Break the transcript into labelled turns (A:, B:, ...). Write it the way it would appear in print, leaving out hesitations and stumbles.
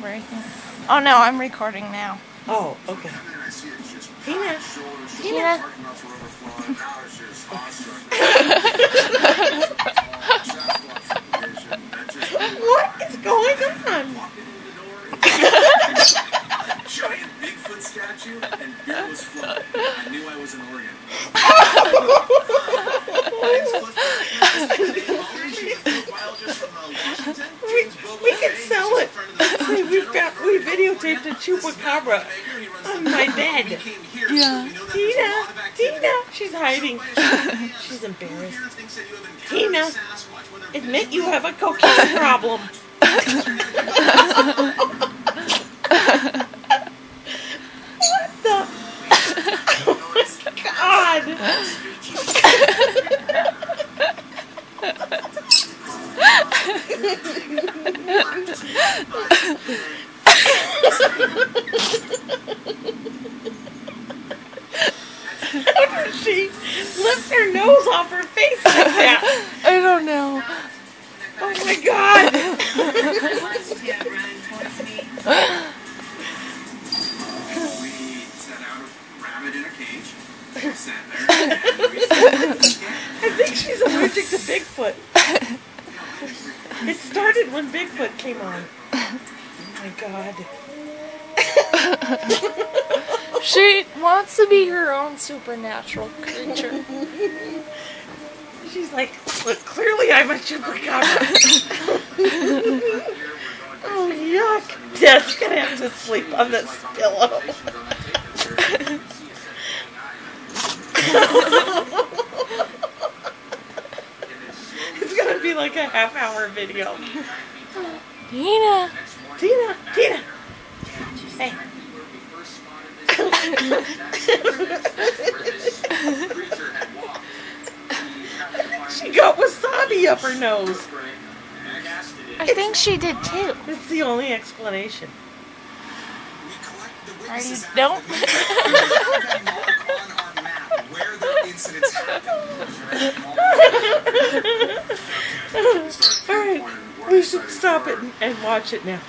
A: everything. Oh no, I'm recording now.
B: Oh, okay. Tina.
A: Tina.
B: What is going on?
C: Giant Bigfoot statue and beer was flowing. I knew I was in Oregon.
B: We can sell it. See, we videotaped a chupacabra on my bed.
A: Yeah.
B: Tina, she's hiding. She's embarrassed. Tina, admit you have a cocaine problem. What the? Oh my God. How did she lift her nose off her face like that?
A: I don't know.
B: Oh my God!
C: We set out a rabbit in a cage. Sat there.
B: I think she's allergic to Bigfoot. It started when Bigfoot came on. Oh my God.
A: She wants to be her own supernatural creature.
B: She's like, look, clearly I'm a chupacabra. Oh, yuck. Dad's gonna have to sleep on this pillow. It's gonna be like a half-hour video.
A: Tina.
B: Tina. Hey. She got wasabi up her nose.
A: I think she did too.
B: It's the only explanation.
A: I don't.
B: Alright, we should stop it and watch it now.